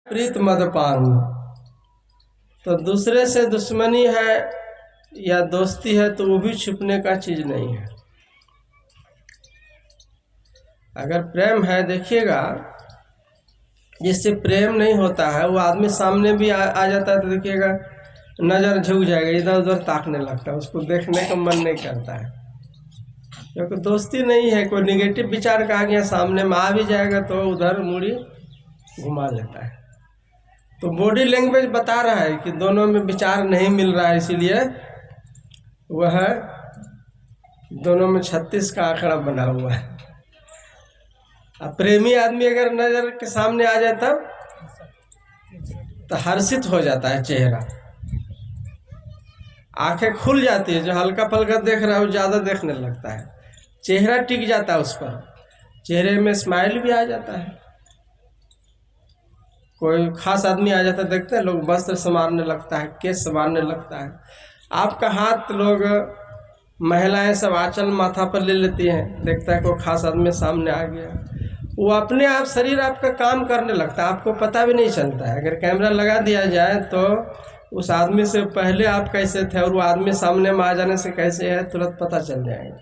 प्रीत मदपान, तो दूसरे से दुश्मनी है या दोस्ती है तो वो भी छुपने का चीज़ नहीं है। अगर प्रेम है, देखिएगा जिससे प्रेम नहीं होता है वो आदमी सामने भी आ जाता है तो देखिएगा नज़र झुक जाएगा, इधर उधर ताकने लगता है, उसको देखने का मन नहीं करता है, क्योंकि दोस्ती नहीं है। कोई निगेटिव विचार का आ गया सामने में आ भी जाएगा तो उधर मुड़ी घुमा लेता है। तो बॉडी लैंग्वेज बता रहा है कि दोनों में विचार नहीं मिल रहा है, इसीलिए वह दोनों में 36 का आंकड़ा बना हुआ है। अब प्रेमी आदमी अगर नज़र के सामने आ जाता तो हर्षित हो जाता है, चेहरा आंखें खुल जाती है, जो हल्का फल्का देख रहा है वो ज़्यादा देखने लगता है, चेहरा टिक जाता है उस पर, चेहरे में स्माइल भी आ जाता है। कोई खास आदमी आ जाता है, देखते हैं लोग वस्त्र संवारने लगता है, केस संवारने लगता है, आपका हाथ लोग महिलाएं सब आंचल माथा पर ले लेती हैं, देखता है कोई खास आदमी सामने आ गया, वो अपने आप शरीर आपका काम करने लगता है, आपको पता भी नहीं चलता है। अगर कैमरा लगा दिया जाए तो उस आदमी से पहले आप कैसे थे और वो आदमी सामने में आ जाने से कैसे है तुरंत पता चल जाएगा।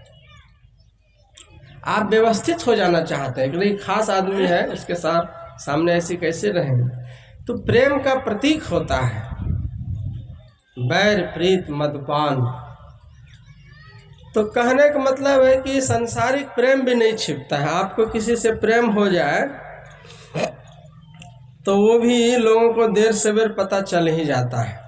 आप व्यवस्थित हो जाना चाहते हैं कि नहीं, खास आदमी है उसके साथ सामने ऐसे कैसे रहेंगे, तो प्रेम का प्रतीक होता है बैर प्रीत मदपान। तो कहने का मतलब है कि सांसारिक प्रेम भी नहीं छिपता है। आपको किसी से प्रेम हो जाए तो वो भी लोगों को देर सवेर पता चल ही जाता है।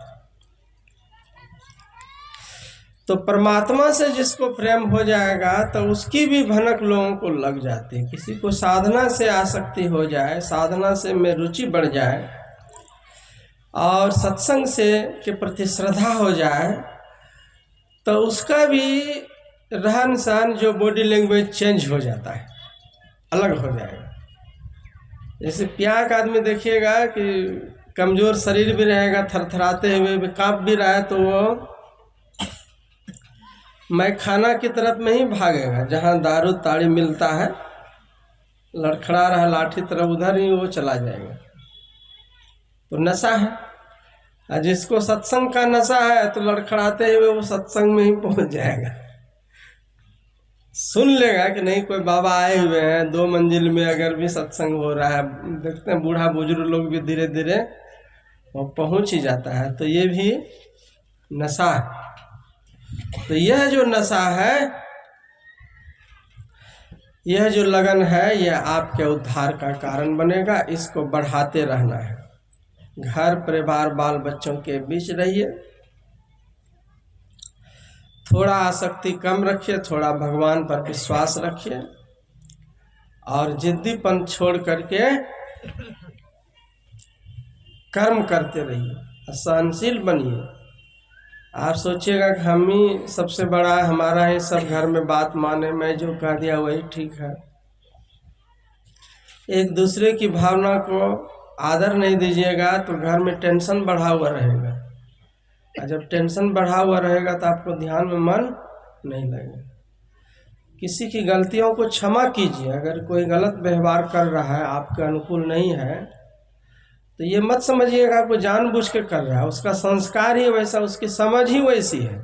तो परमात्मा से जिसको प्रेम हो जाएगा तो उसकी भी भनक लोगों को लग जाती है। किसी को साधना से आसक्ति हो जाए, साधना से में रुचि बढ़ जाए और सत्संग से के प्रति श्रद्धा हो जाए तो उसका भी रहन सहन, जो बॉडी लैंग्वेज चेंज हो जाता है, अलग हो जाएगा। जैसे प्याक आदमी देखिएगा कि कमज़ोर शरीर भी रहेगा, थरथराते हुए भी काँप भी रहा है तो वो मैं खाना की तरफ में ही भागेगा, जहाँ दारू ताड़ी मिलता है, लड़खड़ा रहा लाठी तरफ उधर ही वो चला जाएगा। तो नशा है, और जिसको सत्संग का नशा है तो लड़खड़ाते हुए वो सत्संग में ही पहुंच जाएगा, सुन लेगा कि नहीं कोई बाबा आए हुए हैं, 2 मंजिल में अगर भी सत्संग हो रहा है, देखते हैं बूढ़ा बुजुर्ग लोग भी धीरे धीरे वो पहुंच ही जाता है। तो ये भी नशा है। तो यह जो नशा है, यह जो लगन है, यह आपके उद्धार का कारण बनेगा। इसको बढ़ाते रहना है। घर परिवार बाल बच्चों के बीच रहिए, थोड़ा आसक्ति कम रखिए, थोड़ा भगवान पर विश्वास रखिए और जिद्दीपन छोड़ करके कर्म करते रहिए, सहनशील बनिए। आप सोचिएगा कि हम ही सबसे बड़ा है, हमारा ही सब घर में बात माने, मैं जो कह दिया वही ठीक है। एक दूसरे की भावना को आदर नहीं दीजिएगा तो घर में टेंशन बढ़ा हुआ रहेगा, और जब टेंशन बढ़ा हुआ रहेगा तो आपको ध्यान में मन नहीं लगेगा। किसी की गलतियों को क्षमा कीजिए। अगर कोई गलत व्यवहार कर रहा है, आपके अनुकूल नहीं है, तो ये मत समझिएगा कोई जानबूझ के कर रहा है, उसका संस्कार ही वैसा, उसकी समझ ही वैसी है।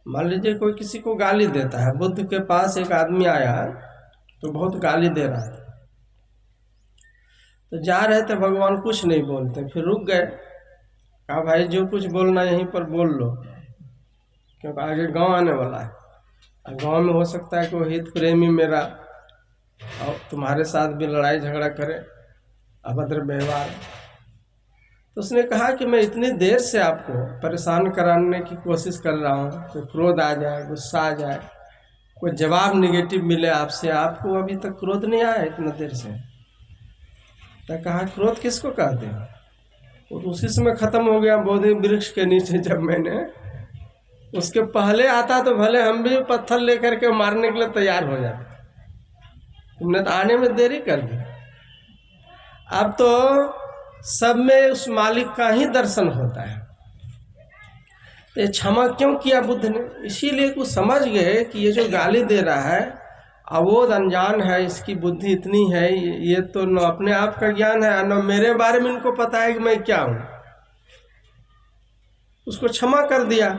मान लीजिए कोई किसी को गाली देता है, बुद्ध के पास एक आदमी आया तो बहुत गाली दे रहा था, तो जा रहे थे, भगवान कुछ नहीं बोलते, फिर रुक गए, कहा भाई जो कुछ बोलना यहीं पर बोल लो, क्योंकि आगे गांव आने वाला है, और गांव में हो सकता है कोई हित प्रेमी मेरा और तुम्हारे साथ भी लड़ाई झगड़ा करे, अभद्र व्यवहार। तो उसने कहा कि मैं इतनी देर से आपको परेशान कराने की कोशिश कर रहा हूँ, तो क्रोध आ जाए, गुस्सा आ जाए, कोई जवाब निगेटिव मिले आपसे, आपको अभी तक क्रोध नहीं आया इतना देर से। तो कहा क्रोध किसको कहते हैं? वो तो उसी समय ख़त्म हो गया बोधि वृक्ष के नीचे, जब मैंने, उसके पहले आता तो भले हम भी पत्थर लेकर के मारने के लिए तैयार हो जाते, तुमने तो आने में देरी कर दी। अब तो सब में उस मालिक का ही दर्शन होता है। तो क्षमा क्यों किया बुद्ध ने? इसीलिए कुछ समझ गए कि ये जो गाली दे रहा है अबोध अनजान है, इसकी बुद्धि इतनी है, ये तो न अपने आप का ज्ञान है न मेरे बारे में इनको पता है कि मैं क्या हूँ। उसको क्षमा कर दिया,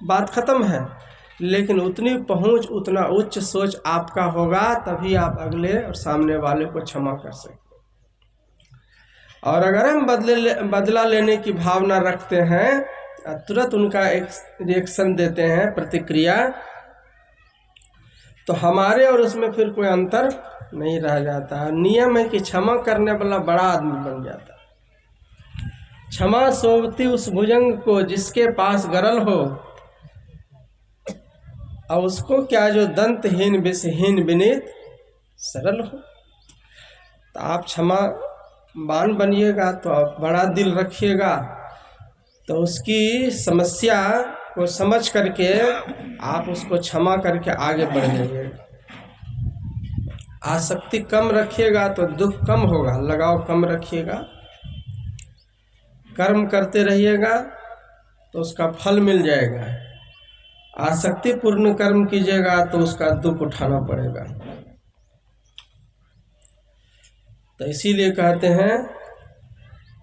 बात खत्म है। लेकिन उतनी पहुंच, उतना उच्च सोच आपका होगा, तभी आप अगले और सामने वाले को क्षमा कर सकते। और अगर हम बदला लेने की भावना रखते हैं, तुरंत उनका एक रिएक्शन देते हैं, प्रतिक्रिया, तो हमारे और उसमें फिर कोई अंतर नहीं रह जाता। नियम है कि क्षमा करने वाला बड़ा आदमी बन जाता। क्षमा सोवती उस भुजंग को जिसके पास गरल हो, और उसको क्या जो दंतहीन विषहीन विनीत सरल हो। तो आप क्षमावान बनिएगा, तो आप बड़ा दिल रखिएगा, तो उसकी समस्या को समझ करके आप उसको क्षमा करके आगे बढ़ जाइएगा। आसक्ति कम रखिएगा तो दुख कम होगा, लगाव कम रखिएगा, कर्म करते रहिएगा तो उसका फल मिल जाएगा। आसक्ति पूर्ण कर्म कीजिएगा तो उसका दुख उठाना पड़ेगा। तो इसीलिए कहते हैं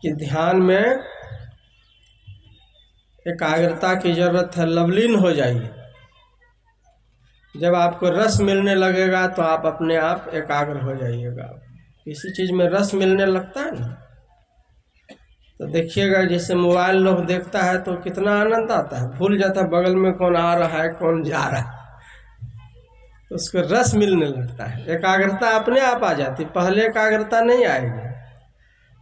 कि ध्यान में एकाग्रता की जरूरत है। लवलीन हो जाइए। जब आपको रस मिलने लगेगा तो आप अपने आप एकाग्र हो जाइएगा। किसी चीज़ में रस मिलने लगता है ना, तो देखिएगा जैसे मोबाइल लोग देखता है तो कितना आनंद आता है, भूल जाता है बगल में कौन आ रहा है कौन जा रहा है, तो उसको रस मिलने लगता है, एकाग्रता अपने आप आ जाती। पहले एकाग्रता नहीं आएगी।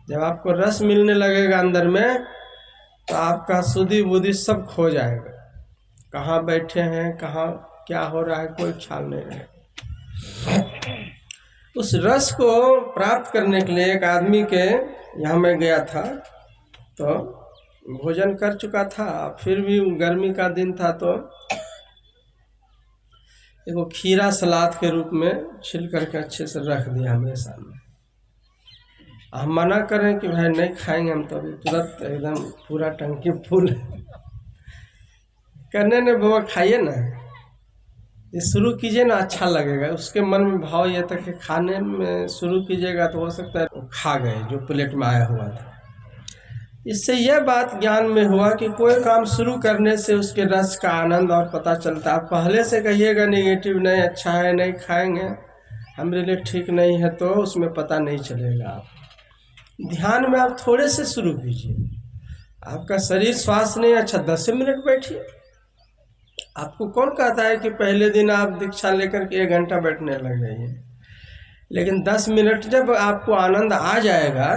जब आपको रस मिलने लगेगा अंदर में, तो आपका सुधि बुद्धि सब खो जाएगा। कहाँ बैठे हैं, कहाँ क्या हो रहा है, कोई ख्याल नहीं रहेगा। उस रस को प्राप्त करने के लिए एक आदमी के यहाँ मैं गया था, तो भोजन कर चुका था, फिर भी गर्मी का दिन था, तो एगो खीरा सलाद के रूप में छिल करके अच्छे से रख दिया मेरे सामने। हम मना करें कि भाई नहीं खाएंगे हम, तो अभी तुरंत एकदम पूरा टंकी फुल करने ने, बाबा खाइए ना, ये शुरू कीजिए ना, अच्छा लगेगा। उसके मन में भाव ये था कि खाने में शुरू कीजिएगा तो हो सकता है वो खा गए जो प्लेट में आया हुआ था। इससे यह बात ज्ञान में हुआ कि कोई काम शुरू करने से उसके रस का आनंद और पता चलता है। आप पहले से कहिएगा नेगेटिव, नहीं अच्छा है, नहीं खाएंगे, हमारे लिए ठीक नहीं है, तो उसमें पता नहीं चलेगा। ध्यान में आप थोड़े से शुरू कीजिए। आपका शरीर स्वास्थ्य नहीं अच्छा, 10 मिनट बैठिए। आपको कौन कहता है कि पहले दिन आप दीक्षा लेकर के 1 घंटा बैठने लग जाइए, लेकिन 10 मिनट जब आपको आनंद आ जाएगा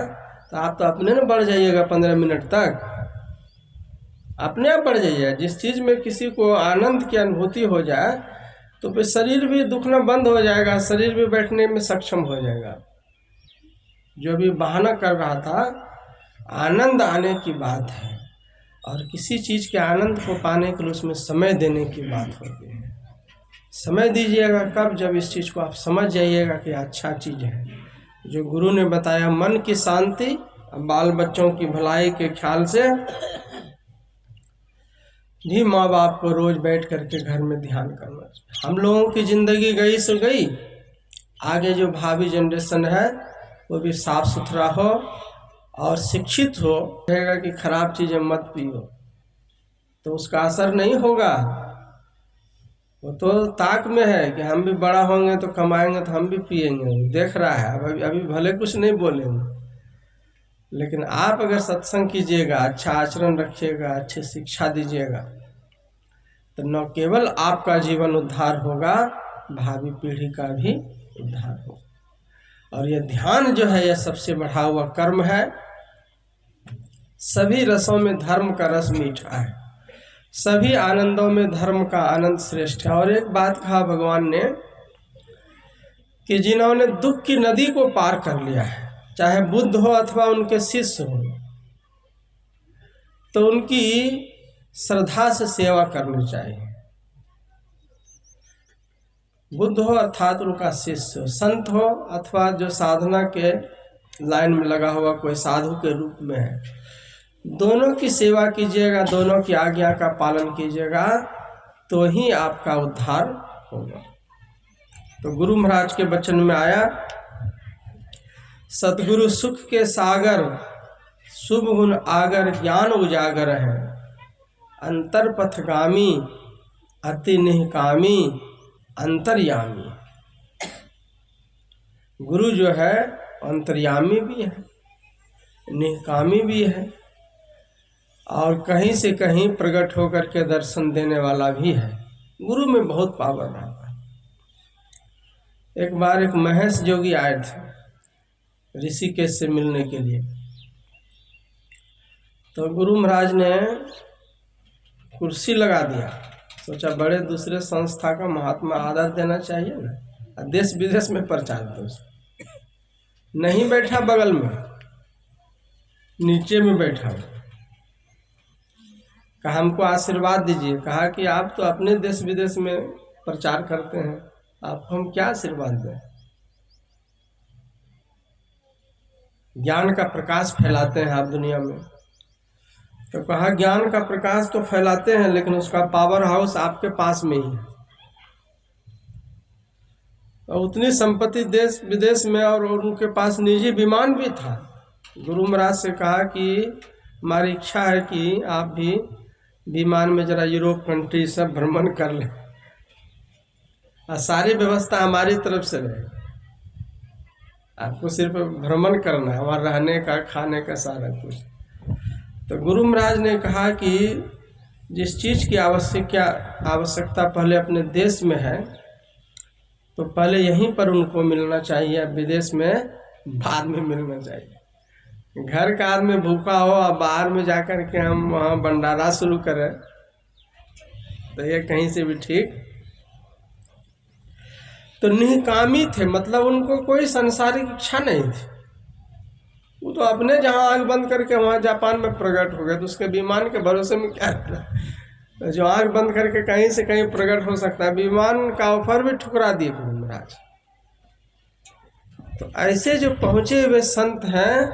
तो आप तो अपने न बढ़ जाइएगा। 15 मिनट तक अपने आप बढ़ जाइए। जिस चीज़ में किसी को आनंद की अनुभूति हो जाए तो फिर शरीर भी दुखना बंद हो जाएगा, शरीर भी बैठने में सक्षम हो जाएगा। जो भी बहाना कर रहा था, आनंद आने की बात है, और किसी चीज़ के आनंद को पाने के लिए उसमें समय देने की बात होती है। समय दीजिएगा कब? जब इस चीज़ को आप समझ जाइएगा कि अच्छा चीज़ है। जो गुरु ने बताया, मन की शांति, बाल बच्चों की भलाई के ख्याल से भी माँ बाप को रोज बैठ करके घर में ध्यान करना चाहिए। हम लोगों की ज़िंदगी गई सो गई, आगे जो भावी जनरेशन है वो भी साफ सुथरा हो और शिक्षित हो। कहेगा कि खराब चीज़ें मत पियो, तो उसका असर नहीं होगा। वो तो ताक में है कि हम भी बड़ा होंगे तो कमाएंगे तो हम भी पिएंगे, देख रहा है। अभी भले कुछ नहीं बोलेंगे, लेकिन आप अगर सत्संग कीजिएगा, अच्छा आचरण रखिएगा, अच्छी शिक्षा दीजिएगा, तो न केवल आपका जीवन उद्धार होगा, भावी पीढ़ी का भी उद्धार होगा। और यह ध्यान जो है, यह सबसे बढ़ा हुआ कर्म है। सभी रसों में धर्म का रस मीठा है, सभी आनंदों में धर्म का आनंद श्रेष्ठ है। और एक बात कहा भगवान ने कि जिन्होंने दुख की नदी को पार कर लिया है, चाहे बुद्ध हो अथवा उनके शिष्य हो, तो उनकी श्रद्धा से सेवा करनी चाहिए। बुद्ध हो अर्थात उनका शिष्य हो, संत हो अथवा जो साधना के लाइन में लगा हुआ कोई साधु के रूप में है, दोनों की सेवा कीजिएगा, दोनों की आज्ञा का पालन कीजिएगा, तो ही आपका उद्धार होगा। तो गुरु महाराज के वचन में आया, सतगुरु सुख के सागर, शुभ गुण आगर ज्ञान उजागर है, अंतर पथगामी अति निहकामी अंतर्यामी। गुरु जो है अंतर्यामी भी है, निहकामी भी है, और कहीं से कहीं प्रकट होकर के दर्शन देने वाला भी है। गुरु में बहुत पावर रहता है। एक बार एक महेश जोगी आए थे ऋषिकेश से मिलने के लिए, तो गुरु महाराज ने कुर्सी लगा दिया। सोचा बड़े दूसरे संस्था का महात्मा आदर देना चाहिए ना, देश विदेश में प्रचार दो। नहीं बैठा बगल में, नीचे में बैठा। कहा हमको आशीर्वाद दीजिए। कहा कि आप तो अपने देश विदेश में प्रचार करते हैं, आपको हम क्या आशीर्वाद दें। ज्ञान का प्रकाश फैलाते हैं आप दुनिया में। तो कहा ज्ञान का प्रकाश तो फैलाते हैं, लेकिन उसका पावर हाउस आपके पास में ही है। और उतनी संपत्ति देश विदेश में, और उनके पास निजी विमान भी था। गुरु महाराज से कहा कि हमारी इच्छा है कि आप भी विमान में जरा यूरोप कंट्री सब भ्रमण कर लें, और सारी व्यवस्था हमारी तरफ से रहे, आपको सिर्फ भ्रमण करना है, वहाँ रहने का खाने का सारा कुछ। तो गुरु महाराज ने कहा कि जिस चीज़ की आवश्यकता पहले अपने देश में है, तो पहले यहीं पर उनको मिलना चाहिए, विदेश में बाद में मिलना चाहिए। घर का आदमी भूखा हो और बाहर में जाकर के हम वहाँ भंडारा शुरू करें, तो ये कहीं से भी ठीक। तो निहकामी थे, मतलब उनको कोई सांसारिक इच्छा नहीं थी। वो तो अपने जहाँ आँख बंद करके वहाँ जापान में प्रकट हो गए, तो उसके विमान के भरोसे में क्या रहता। जो आँख बंद करके कहीं से कहीं प्रकट हो सकता है, विमान का ऑफर भी ठुकरा दिए गुरु महाराज। तो ऐसे जो पहुँचे हुए संत हैं,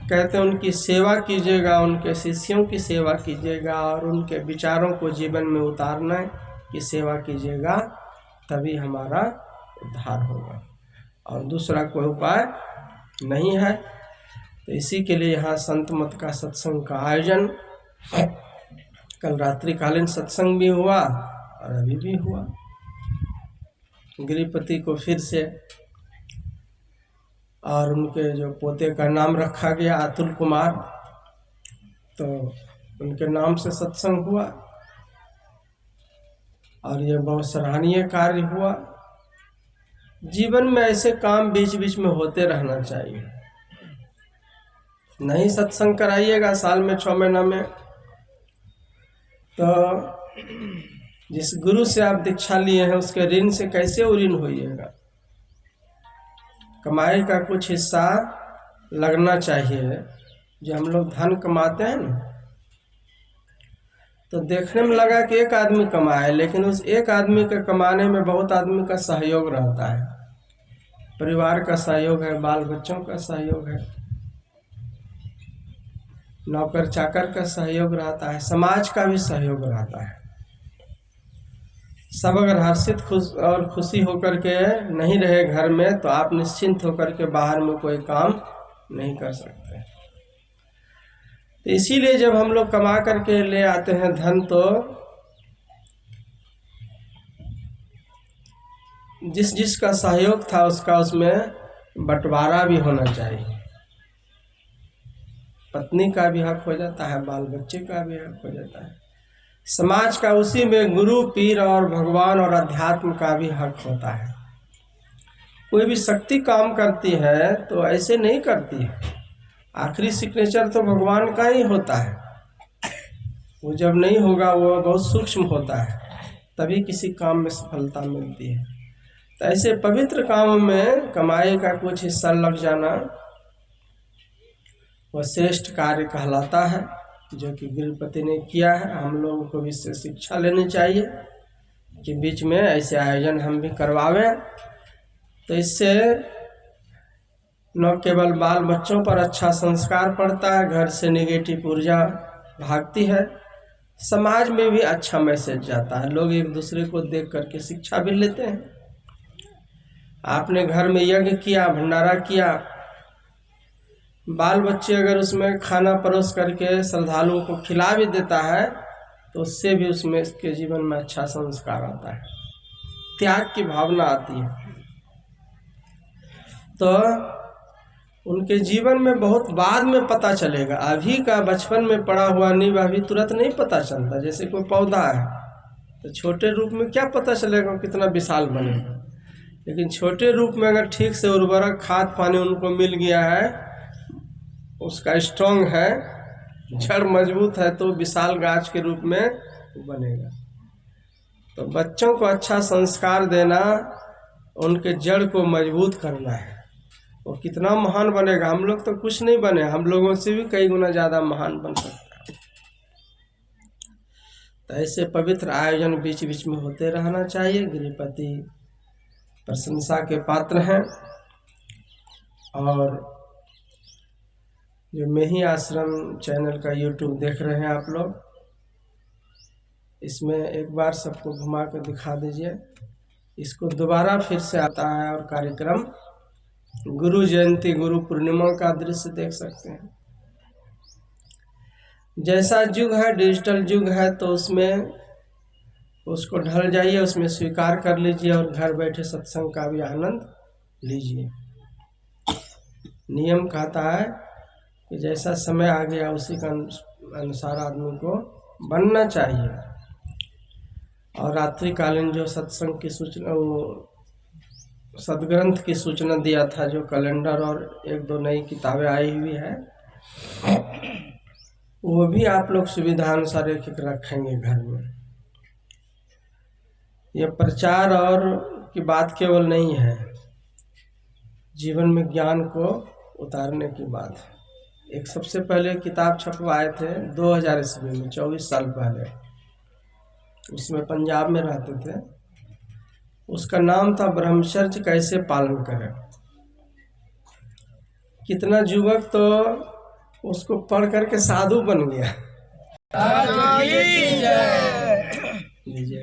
कहते हैं उनकी सेवा कीजिएगा, उनके शिष्यों की सेवा कीजिएगा, और उनके विचारों को जीवन में उतारना की सेवा कीजिएगा, तभी हमारा उद्धार होगा, और दूसरा कोई उपाय नहीं है। तो इसी के लिए यहाँ संत मत का सत्संग का आयोजन, कल रात्रिकालीन सत्संग भी हुआ और अभी भी हुआ। गिरिपति को फिर से, और उनके जो पोते का नाम रखा गया अतुल कुमार, तो उनके नाम से सत्संग हुआ, और ये बहुत सराहनीय कार्य हुआ। जीवन में ऐसे काम बीच बीच में होते रहना चाहिए। नहीं सत्संग कराइएगा साल में 6 महीना में, तो जिस गुरु से आप दीक्षा लिए हैं उसके ऋण से कैसे ऋण होइएगा। कमाई का कुछ हिस्सा लगना चाहिए। जो हम लोग धन कमाते हैं ना, तो देखने में लगा कि एक आदमी कमाए, लेकिन उस एक आदमी के कमाने में बहुत आदमी का सहयोग रहता है। परिवार का सहयोग है, बाल बच्चों का सहयोग है, नौकर चाकर का सहयोग रहता है, समाज का भी सहयोग रहता है। सब अगर हर्षित और खुशी होकर के नहीं रहे घर में, तो आप निश्चिंत होकर के बाहर में कोई काम नहीं कर सकते। तो इसीलिए जब हम लोग कमा करके ले आते हैं धन, तो जिस जिसका सहयोग था उसका उसमें बंटवारा भी होना चाहिए। पत्नी का भी हक हो जाता है, बाल बच्चे का भी हक हो जाता है, समाज का, उसी में गुरु पीर और भगवान और अध्यात्म का भी हक होता है। कोई भी शक्ति काम करती है तो ऐसे नहीं करती है। आखिरी सिग्नेचर तो भगवान का ही होता है। वो जब नहीं होगा, वो बहुत सूक्ष्म होता है, तभी किसी काम में सफलता मिलती है। तो ऐसे पवित्र कामों में कमाई का कुछ हिस्सा लग जाना वह श्रेष्ठ कार्य कहलाता है, जो कि गिरिपति ने किया है। हम लोगों को भी इससे शिक्षा लेनी चाहिए कि बीच में ऐसे आयोजन हम भी करवावें, तो इससे न केवल बाल बच्चों पर अच्छा संस्कार पड़ता है, घर से नेगेटिव ऊर्जा भागती है, समाज में भी अच्छा मैसेज जाता है, लोग एक दूसरे को देख करके शिक्षा भी लेते हैं। आपने घर में यज्ञ किया, भंडारा किया, बाल बच्चे अगर उसमें खाना परोस करके श्रद्धालुओं को खिला भी देता है तो उससे भी उसमें इसके जीवन में अच्छा संस्कार आता है, त्याग की भावना आती है। तो उनके जीवन में बहुत बाद में पता चलेगा। अभी का बचपन में पड़ा हुआ नींव अभी तुरंत नहीं पता चलता। जैसे कोई पौधा है तो छोटे रूप में क्या पता चलेगा कितना विशाल बनेगा, लेकिन छोटे रूप में अगर ठीक से उर्वरक खाद पानी उनको मिल गया है, उसका स्ट्रॉन्ग है, जड़ मजबूत है, तो विशाल गाछ के रूप में बनेगा। तो बच्चों को अच्छा संस्कार देना, उनके जड़ को मजबूत करना है। वो कितना महान बनेगा। हम लोग तो कुछ नहीं बने, हम लोगों से भी कई गुना ज़्यादा महान बन सकता है। तो ऐसे पवित्र आयोजन बीच बीच में होते रहना चाहिए। गृहपति प्रशंसा के पात्र हैं। और जो मेही आश्रम चैनल का यूट्यूब देख रहे हैं आप लोग, इसमें एक बार सबको घुमा कर दिखा दीजिए। इसको दोबारा फिर से आता है और कार्यक्रम गुरु जयंती, गुरु पूर्णिमा का दृश्य देख सकते हैं। जैसा युग है, डिजिटल युग है, तो उसमें उसको ढल जाइए, उसमें स्वीकार कर लीजिए और घर बैठे सत्संग का भी आनंद लीजिए। नियम कहता है कि जैसा समय आ गया उसी का अनुसार आदमी को बनना चाहिए। और रात्रिकालीन जो सत्संग की सूचना, वो सदग्रंथ की सूचना दिया था, जो कैलेंडर और एक दो नई किताबें आई हुई है, वो भी आप लोग सुविधानुसार एक एक रखेंगे घर में। यह प्रचार और की बात केवल नहीं है, जीवन में ज्ञान को उतारने की बात है। एक सबसे पहले किताब छपवाए थे 2000 ईस्वी में, 24 साल पहले। उसमें पंजाब में रहते थे। उसका नाम था ब्रह्मचर्य कैसे पालन करें। कितना युवक तो उसको पढ़ करके साधु बन गया।